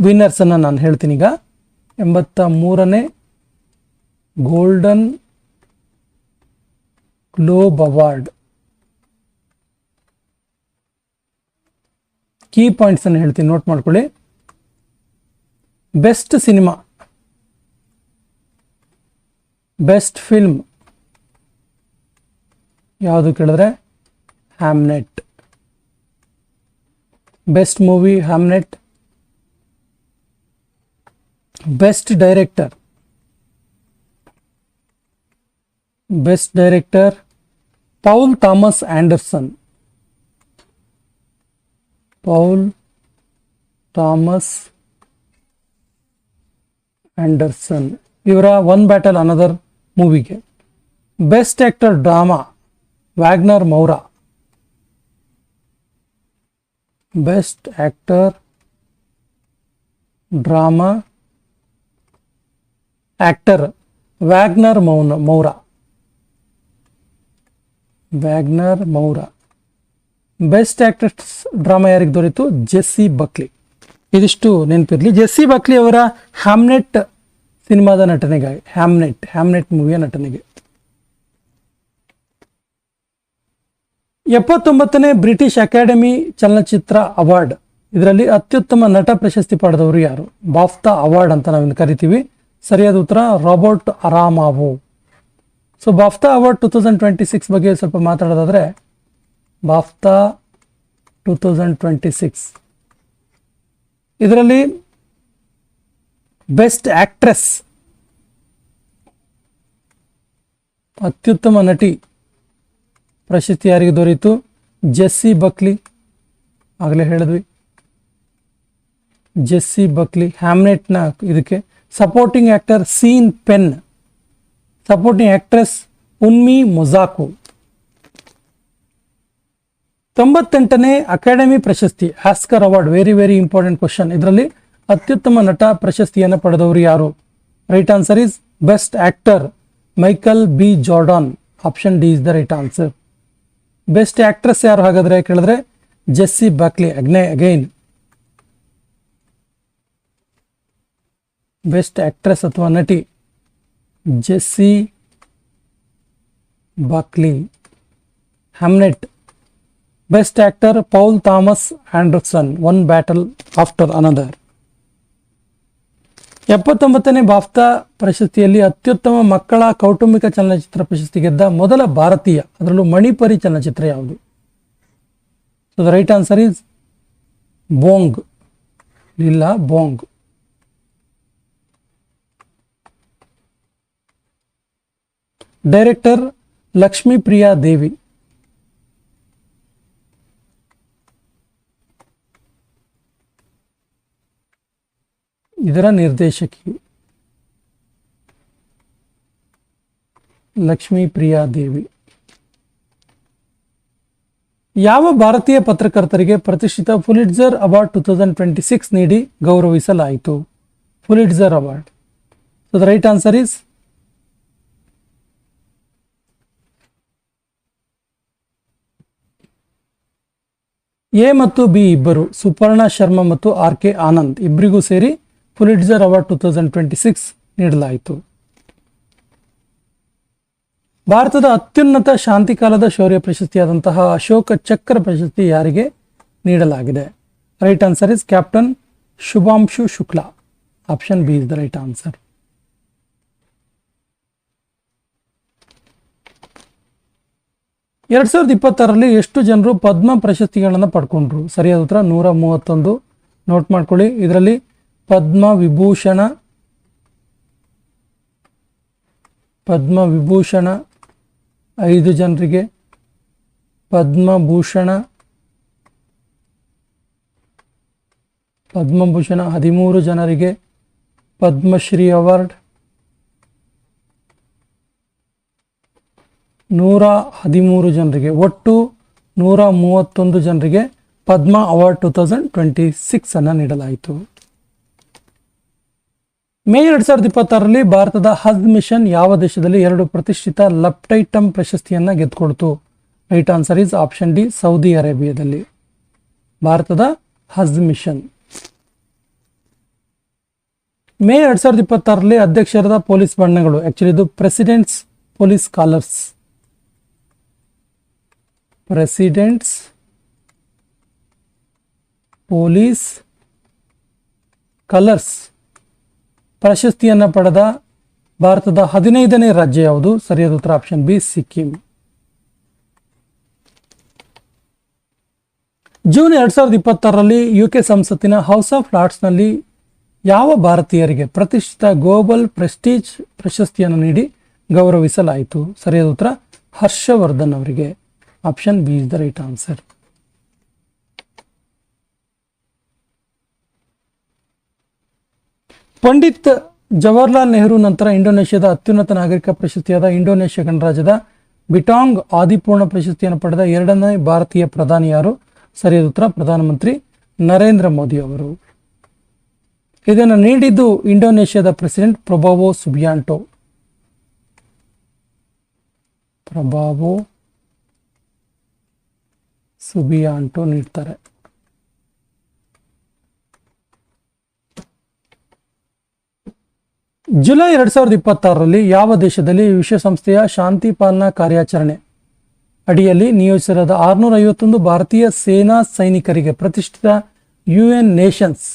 A: ವಿನ್ನರ್ಸ್ ಅನ್ನ ನಾನು ಹೇಳ್ತೀನಿ ಈಗ. 83ನೇ Golden Globe award key points ಅನ್ನು ಹೇಳ್ತೀನಿ, ನೋಟ್ ಮಾಡ್ಕೊಳ್ಳಿ. ಬೆಸ್ಟ್ ಸಿನಿಮಾ, ಬೆಸ್ಟ್ ಫಿಲ್ಮ್ ಯಾವುದು ಕೇಳಿದ್ರೆ Hamnet. Best movie Hamnet. Best director, best director Paul Thomas Anderson. Paul Thomas Anderson ಇವರ ಒನ್ ಬ್ಯಾಟಲ್ ಅನದರ್ ಮೂವಿಗೆ. Best actor drama Wagner Moura. Best actor drama actor Wagner Moura. Wagner Moura. Best actors drama ಯಾರಿಗೆ ದೊರೆಯಿತು? Jessie Buckley. ಇದಿಷ್ಟು ನೆನಪಿರಲಿ. ಜೆಸ್ಸಿ ಬಕ್ಲಿ ಅವರ ಹ್ಯಾಮ್ನೆಟ್ ಸಿನಿಮಾದ ನಟನೆಗಾಗಿ, ಹ್ಯಾಮ್ನೆಟ್ ಮೂವಿಯ ನಟನೆಗೆ. 79ನೇ ಬ್ರಿಟಿಷ್ ಅಕಾಡೆಮಿ ಚಲನಚಿತ್ರ ಅವಾರ್ಡ್, ಇದರಲ್ಲಿ ಅತ್ಯುತ್ತಮ ನಟ ಪ್ರಶಸ್ತಿ ಪಡೆದವರು ಯಾರು? ಬಾಫ್ತಾ ಅವಾರ್ಡ್ ಅಂತ ನಾವಿಂದು ಕರಿತೀವಿ. ಸರಿಯಾದ ಉತ್ತರ ರಾಬರ್ಟ್ ಅರಾಮಾವೋ. ಸೊ ಬಾಫ್ತಾ ಅವಾರ್ಡ್ 2026 ಬಗ್ಗೆ ಸ್ವಲ್ಪ ಮಾತಾಡೋದಾದ್ರೆ, ಬಾಫ್ತಾ 2026 ಇದರಲ್ಲಿ ಬೆಸ್ಟ್ ಆಕ್ಟ್ರೆಸ್, ಅತ್ಯುತ್ತಮ ನಟಿ ಪ್ರಶಸ್ತಿ ಯಾರಿಗೆ ದೊರೆಯಿತು? Jessie Buckley. ಆಗಲೇ ಹೇಳಿದ್ವಿ, ಜೆಸ್ಸಿ ಬಕ್ಲಿ ಹ್ಯಾಮ್ನೆಟ್ನ ಇದಕ್ಕೆ. Supporting actor Sean Penn. Supporting actress Wunmi Mosaku. 98ನೇ ಅಕಾಡೆಮಿ ಪ್ರಶಸ್ತಿ Oscar award, very very important question. ಇದರಲ್ಲಿ ಅತ್ಯುತ್ತಮ ನಟ ಪ್ರಶಸ್ತಿಯನ್ನು ಪಡೆದವರು ಯಾರು? Right answer is best actor Michael B Jordan. Option D is the right answer. Best actress ಯಾರು ಹಾಗಾದ್ರೆ ಕೇಳಿದ್ರೆ Jessie Buckley again. Best actress ಅಥವಾ ನಟಿ Jessie Buckley. Hamnet. Best actor Paul Thomas Anderson. One battle after another. 79ನೇ ಬಾಫ್ತಾ ಪ್ರಶಸ್ತಿಯಲ್ಲಿ ಅತ್ಯುತ್ತಮ ಮಕ್ಕಳ ಕೌಟುಂಬಿಕ ಚಲನಚಿತ್ರ ಪ್ರಶಸ್ತಿ ಗೆದ್ದ ಮೊದಲ ಭಾರತೀಯ, ಅದರಲ್ಲೂ ಮಣಿಪರಿ ಚಲನಚಿತ್ರ ಯಾವುದು? So the right answer is Boong. ಇಲ್ಲ, ಬೋಂಗ್. ಡೈರೆಕ್ಟರ್ ಲಕ್ಷ್ಮೀ ಪ್ರಿಯಾ ದೇವಿ. ಇದರ ನಿರ್ದೇಶಕಿ ಲಕ್ಷ್ಮೀ ಪ್ರಿಯಾ ದೇವಿ. ಯಾವ ಭಾರತೀಯ ಪತ್ರಕರ್ತರಿಗೆ ಪ್ರತಿಷ್ಠಿತ ಪುಲಿಟ್ಜರ್ ಅವಾರ್ಡ್ 2026 ನೀಡಿ ಗೌರವಿಸಲಾಯಿತು? Pulitzer award. So the right answer is A ಮತ್ತು ಬಿ ಇಬ್ಬರು, ಸುಪರ್ಣ ಶರ್ಮಾ ಮತ್ತು ಆರ್ ಕೆ ಆನಂದ್ ಇಬ್ಬರಿಗೂ ಸೇರಿ ಪುಲಿಟ್ಜರ್ ಅವಾರ್ಡ್ 2026 ನೀಡಲಾಯಿತು. ಭಾರತದ ಅತ್ಯುನ್ನತ ಶಾಂತಿಕಾಲದ ಶೌರ್ಯ ಪ್ರಶಸ್ತಿಯಾದಂತಹ ಅಶೋಕ ಚಕ್ರ ಪ್ರಶಸ್ತಿ ಯಾರಿಗೆ ನೀಡಲಾಗಿದೆ? Right answer is captain Shubhanshu Shukla. Option B is the right answer. ಎರಡ್ 2026ರಲ್ಲಿ ಎಷ್ಟು ಜನರು ಪದ್ಮ ಪ್ರಶಸ್ತಿಗಳನ್ನು ಪಡ್ಕೊಂಡ್ರು? ಸರಿಯಾದ ಉತ್ತರ 131. ನೋಟ್ ಮಾಡ್ಕೊಳ್ಳಿ. ಇದರಲ್ಲಿ ಪದ್ಮ ವಿಭೂಷಣ 5 ಜನರಿಗೆ, ಪದ್ಮಭೂಷಣ 13 ಜನರಿಗೆ, ಪದ್ಮಶ್ರೀ ಅವಾರ್ಡ್ 113 ಜನರಿಗೆ, ಒಟ್ಟು 131 ಜನರಿಗೆ ಪದ್ಮ ಅವಾರ್ಡ್ 2026 ಅನ್ನು ನೀಡಲಾಯಿತು. ಮೇ 2026ರಲ್ಲಿ ಭಾರತದ ಹಜ್ ಮಿಷನ್ ಯಾವ ದೇಶದಲ್ಲಿ 2 ಪ್ರತಿಷ್ಠಿತ ಲಪ್ಟೈಟಮ್ ಪ್ರಶಸ್ತಿಯನ್ನು ಗೆದ್ದುಕೊಳ್ತು? Right answer is option D, Saudi ಅರೇಬಿಯಾದಲ್ಲಿ. ಭಾರತದ ಹಜ್ ಮಿಷನ್. ಮೇ 2026ರಲ್ಲಿ ಅಧ್ಯಕ್ಷರದ ಪೊಲೀಸ್ ಬಣ್ಣಗಳು, ಆಕ್ಚುಲಿ ಇದು president's police colours. President's police colours ಪ್ರಶಸ್ತಿಯನ್ನು ಪಡೆದ ಭಾರತದ 15ನೇ ರಾಜ್ಯ ಯಾವುದು? ಸರಿಯಾದ ಉತ್ತರ ಆಪ್ಷನ್ ಬಿ, ಸಿಕ್ಕಿಂ. ಜೂನ್ 2026ರಲ್ಲಿ ಯುಕೆ ಸಂಸತ್ತಿನ ಹೌಸ್ ಆಫ್ ಲಾರ್ಡ್ಸ್ನಲ್ಲಿ ಯಾವ ಭಾರತೀಯರಿಗೆ ಪ್ರತಿಷ್ಠಿತ ಗ್ಲೋಬಲ್ ಪ್ರೆಸ್ಟೀಜ್ ಪ್ರಶಸ್ತಿಯನ್ನು ನೀಡಿ ಗೌರವಿಸಲಾಯಿತು? ಸರಿಯಾದ ಉತ್ತರ ಹರ್ಷವರ್ಧನ್ ಅವರಿಗೆ. Option B is the right answer. Pandit Jawaharlal Nehru ನಂತರ ಇಂಡೋನೇಷ್ಯಾದ ಅತ್ಯುನ್ನತ ನಾಗರಿಕ ಪ್ರಶಸ್ತಿಯಾದ ಇಂಡೋನೇಷ್ಯಾ ಗಣರಾಜ್ಯದ ಬಿಟಾಂಗ್ ಆದಿಪೂರ್ಣ ಪ್ರಶಸ್ತಿಯನ್ನು ಪಡೆದ 2ನೇ ಭಾರತೀಯ ಪ್ರಧಾನಿ ಯಾರು? ಸರಿಯಾದ ಉತ್ತರ ಪ್ರಧಾನಮಂತ್ರಿ ನರೇಂದ್ರ ಮೋದಿ ಅವರು. ಇದನ್ನು ನೀಡಿದ್ದು ಇಂಡೋನೇಷ್ಯಾದ ಪ್ರೆಸಿಡೆಂಟ್ ಪ್ರೊಬೋವೋ ಸುಬಿಯಾಂಟೋ. ನೀಡ್ತಾರೆ. ಜುಲೈ 2026ರಲ್ಲಿ ಯಾವ ದೇಶದಲ್ಲಿ ವಿಶ್ವಸಂಸ್ಥೆಯ ಶಾಂತಿ ಪಾಲನಾ ಕಾರ್ಯಾಚರಣೆ ಅಡಿಯಲ್ಲಿ ನಿಯೋಜಿಸಲಾದ 651 ಭಾರತೀಯ ಸೇನಾ ಸೈನಿಕರಿಗೆ ಪ್ರತಿಷ್ಠಿತ UN ನೇಷನ್ಸ್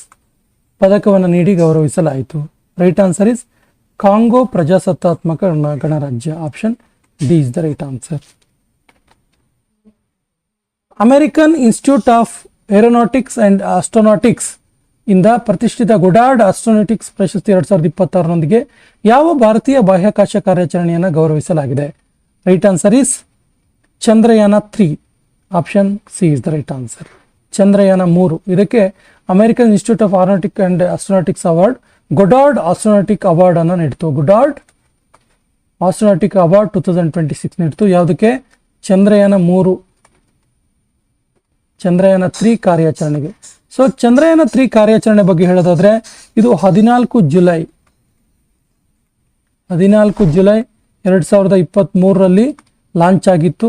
A: ಪದಕವನ್ನು ನೀಡಿ ಗೌರವಿಸಲಾಯಿತು? ರೈಟ್ ಆನ್ಸರ್ ಇಸ್ ಕಾಂಗೋ ಪ್ರಜಾಸತ್ತಾತ್ಮಕ ಗಣರಾಜ್ಯ. Option D is the right answer. American institute of aeronautics and astronautics ಇಂದ ಪ್ರತಿಷ್ಠಿತ ಗೊಡಾರ್ಡ್ ಆಸ್ಟ್ರೋನಾಟಿಕ್ಸ್ ಪ್ರಶಸ್ತಿ 2026ನೊಂದಿಗೆ ಯಾವ ಭಾರತೀಯ ಬಾಹ್ಯಾಕಾಶ ಕಾರ್ಯಾಚರಣೆಯನ್ನು ಗೌರವಿಸಲಾಗಿದೆ? Right answer is Chandrayaan 3. Option C is the right answer. Chandrayaan 3 ಇದಕ್ಕೆ American institute of aeronautic and astronautics award Goddard astronautic award ಅನ್ನು ನೀಡಿತು. ಗೊಡಾರ್ಡ್ ಆಸ್ಟ್ರೋನಾಟಿಕ್ ಅವಾರ್ಡ್ 2026 ನೀಡಿತು. ಯಾವುದಕ್ಕೆ? ಚಂದ್ರಯಾನ 3 ಚಂದ್ರಯಾನ 3 ಕಾರ್ಯಾಚರಣೆಗೆ. ಸೊ ಚಂದ್ರಯಾನ 3 ಕಾರ್ಯಾಚರಣೆ ಬಗ್ಗೆ ಹೇಳೋದಾದ್ರೆ ಇದು 14 ಜುಲೈ 2023ರಲ್ಲಿ ಲಾಂಚ್ ಆಗಿತ್ತು.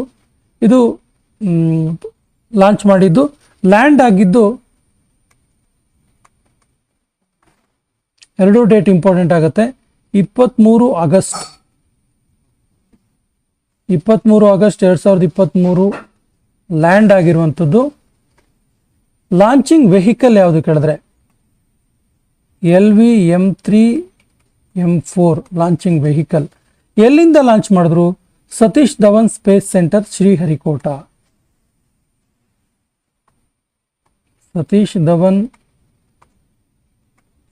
A: ಇದು ಲಾಂಚ್ ಮಾಡಿದ್ದು ಲ್ಯಾಂಡ್ ಆಗಿದ್ದು, ಎರಡೂ ಡೇಟ್ ಇಂಪಾರ್ಟೆಂಟ್ ಆಗುತ್ತೆ, 23 ಆಗಸ್ಟ್ 2023 ಲ್ಯಾಂಡ್ ಆಗಿರುವಂಥದ್ದು. ಲಾಂಚಿಂಗ್ ವೆಹಿಕಲ್ ಯಾವುದು ಕೇಳಿದ್ರೆ LV-M3M4 ಲಾಂಚಿಂಗ್ ವೆಹಿಕಲ್. ಎಲ್ಲಿಂದ ಲಾಂಚ್ ಮಾಡಿದ್ರು? Satish Dhawan space centre, Sriharikota. Satish Dhawan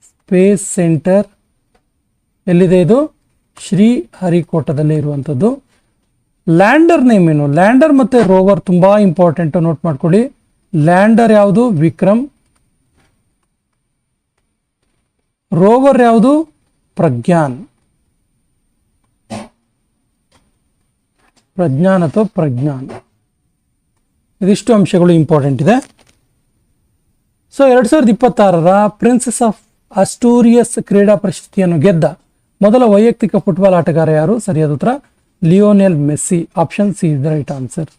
A: space centre ಎಲ್ಲಿದೆ? ಇದು ಶ್ರೀಹರಿಕೋಟದಲ್ಲಿ ಇರುವಂಥದ್ದು. ಲ್ಯಾಂಡರ್ ನೇಮ್ ಏನು? ಲ್ಯಾಂಡರ್ ಮತ್ತು ರೋವರ್ ತುಂಬ ಇಂಪಾರ್ಟೆಂಟು, ನೋಟ್ ಮಾಡ್ಕೊಳ್ಳಿ. ಲ್ಯಾಂಡರ್ ಯಾವುದು? ವಿಕ್ರಮ್. ರೋವರ್ ಯಾವುದು? ಪ್ರಜ್ಞಾನ್. ಅಥವಾ ಪ್ರಜ್ಞಾನ್. ಇದಿಷ್ಟು ಅಂಶಗಳು ಇಂಪಾರ್ಟೆಂಟ್ ಇದೆ. ಸೊ 2026ರ ಪ್ರಿನ್ಸೆಸ್ ಆಫ್ ಅಸ್ಟೂರಿಯಸ್ ಕ್ರೀಡಾ ಪ್ರಶಸ್ತಿಯನ್ನು ಗೆದ್ದ ಮೊದಲ ವೈಯಕ್ತಿಕ ಫುಟ್ಬಾಲ್ ಆಟಗಾರ ಯಾರು? ಸರಿಯಾದ ಉತ್ತರ Lionel Messi. Option C is the right answer.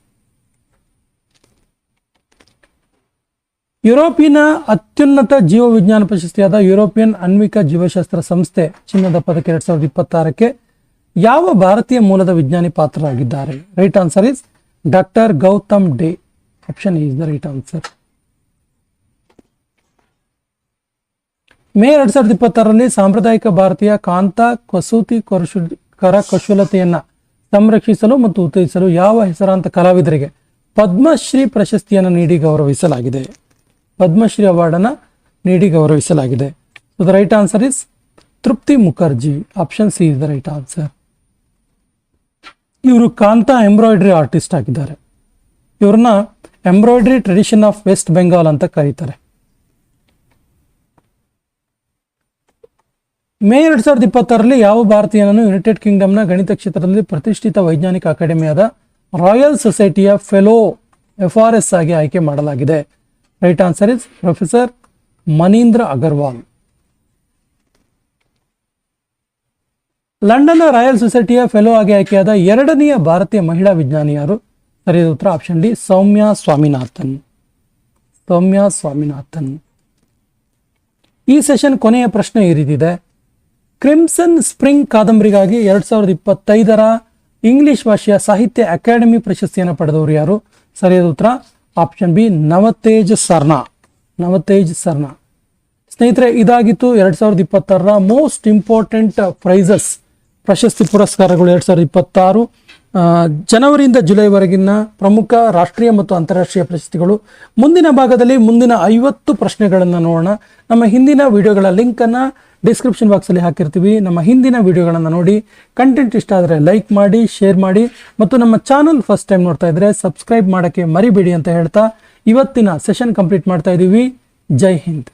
A: ಯುರೋಪಿನ ಅತ್ಯುನ್ನತ ಜೀವವಿಜ್ಞಾನ ಪ್ರಶಸ್ತಿಯಾದ ಯುರೋಪಿಯನ್ ಆಣ್ವಿಕ ಜೀವಶಾಸ್ತ್ರ ಸಂಸ್ಥೆ ಚಿನ್ನದ ಪದಕ 2026ಕ್ಕೆ ಯಾವ ಭಾರತೀಯ ಮೂಲದ ವಿಜ್ಞಾನಿ ಪಾತ್ರರಾಗಿದ್ದಾರೆ? Right answer is doctor Gautam Dey. Option is the right answer. May 2026ರಲ್ಲಿ ಸಾಂಪ್ರದಾಯಿಕ ಭಾರತೀಯ ಕಾಂತ ಕಸೂತಿ ಕರಕುಶಲತೆಯನ್ನು ಸಂರಕ್ಷಿಸಲು ಮತ್ತು ಉತ್ತೇಜಿಸಲು ಯಾವ ಹೆಸರಾಂತ ಕಲಾವಿದರಿಗೆ ಪದ್ಮಶ್ರೀ ಪ್ರಶಸ್ತಿಯನ್ನು ನೀಡಿ ಗೌರವಿಸಲಾಗಿದೆ? ಪದ್ಮಶ್ರೀ ಅವಾರ್ಡನ್ನು ನೀಡಿ ಗೌರವಿಸಲಾಗಿದೆ. So the right answer is Tripti Mukherjee. Option C is the right answer. ಇವರು ಕಾಂತ ಎಂಬ್ರಾಯ್ಡ್ರಿ ಆರ್ಟಿಸ್ಟ್ ಆಗಿದ್ದಾರೆ. ಇವ್ರನ್ನ embroidery tradition of West Bengal ಅಂತ ಕರೀತಾರೆ. ಮೇ 2026ರಲ್ಲಿ ಯಾವ ಭಾರತೀಯನನ್ನು ಯುನೈಟೆಡ್ ಕಿಂಗ್ಡಮ್ನ ಗಣಿತ ಕ್ಷೇತ್ರದಲ್ಲಿ ಪ್ರತಿಷ್ಠಿತ ವೈಜ್ಞಾನಿಕ ಅಕಾಡೆಮಿಯಾದ ರಾಯಲ್ ಸೊಸೈಟಿಯ ಫೆಲೋ FRS ಆಗಿ ಆಯ್ಕೆ ಮಾಡಲಾಗಿದೆ? Right answer is professor Manindra Agarwal. ಲಂಡನ್ನ ರಾಯಲ್ ಸೊಸೈಟಿಯ ಫೆಲೋ ಆಗಿ ಆಯ್ಕೆಯಾದ ಎರಡನೆಯ ಭಾರತೀಯ ಮಹಿಳಾ ವಿಜ್ಞಾನಿ ಯಾರು? ಸರಿಯಾದ ಉತ್ತರ ಆಪ್ಷನ್ ಡಿ ಸೌಮ್ಯ ಸ್ವಾಮಿನಾಥನ್. ಈ ಸೆಷನ್ ಕೊನೆಯ ಪ್ರಶ್ನೆ ಈ ರೀತಿದೆ. ಕ್ರಿಮ್ಸನ್ ಸ್ಪ್ರಿಂಗ್ ಕಾದಂಬರಿಗಾಗಿ 2025ರ ಇಂಗ್ಲಿಷ್ ಭಾಷೆಯ ಸಾಹಿತ್ಯ ಅಕಾಡೆಮಿ ಪ್ರಶಸ್ತಿಯನ್ನು ಪಡೆದವರು ಯಾರು? ಸರಿಯಾದ ಉತ್ತರ ಆಪ್ಷನ್ ಬಿ ನವತೇಜ್ ಸರ್ನಾ. ಸ್ನೇಹಿತರೆ, ಇದಾಗಿತ್ತು 2026ರ ಮೋಸ್ಟ್ ಇಂಪಾರ್ಟೆಂಟ್ ಪ್ರೈಸಸ್, ಪ್ರಶಸ್ತಿ ಪುರಸ್ಕಾರಗಳು 2026 ಜನವರಿಯಿಂದ ಜುಲೈವರೆಗಿನ ಪ್ರಮುಖ ರಾಷ್ಟ್ರೀಯ ಮತ್ತು ಅಂತಾರಾಷ್ಟ್ರೀಯ ಪ್ರಶಸ್ತಿಗಳು. ಮುಂದಿನ ಭಾಗದಲ್ಲಿ ಮುಂದಿನ 50 ಪ್ರಶ್ನೆಗಳನ್ನು ನೋಡೋಣ. ನಮ್ಮ ಹಿಂದಿನ ವಿಡಿಯೋಗಳ ಲಿಂಕನ್ನು ಡಿಸ್ಕ್ರಿಪ್ಷನ್ ಬಾಕ್ಸಲ್ಲಿ ಹಾಕಿರ್ತೀವಿ. ನಮ್ಮ ಹಿಂದಿನ ವಿಡಿಯೋಗಳನ್ನು ನೋಡಿ. ಕಂಟೆಂಟ್ ಇಷ್ಟ ಆದರೆ ಲೈಕ್ ಮಾಡಿ, ಶೇರ್ ಮಾಡಿ ಮತ್ತು ನಮ್ಮ ಚಾನಲ್ ಫಸ್ಟ್ ಟೈಮ್ ನೋಡ್ತಾ ಇದ್ರೆ ಸಬ್ಸ್ಕ್ರೈಬ್ ಮಾಡೋಕ್ಕೆ ಮರಿಬೇಡಿ ಅಂತ ಹೇಳ್ತಾ ಇವತ್ತಿನ ಸೆಷನ್ ಕಂಪ್ಲೀಟ್ ಮಾಡ್ತಾ ಇದ್ದೀವಿ. ಜೈ ಹಿಂದ್.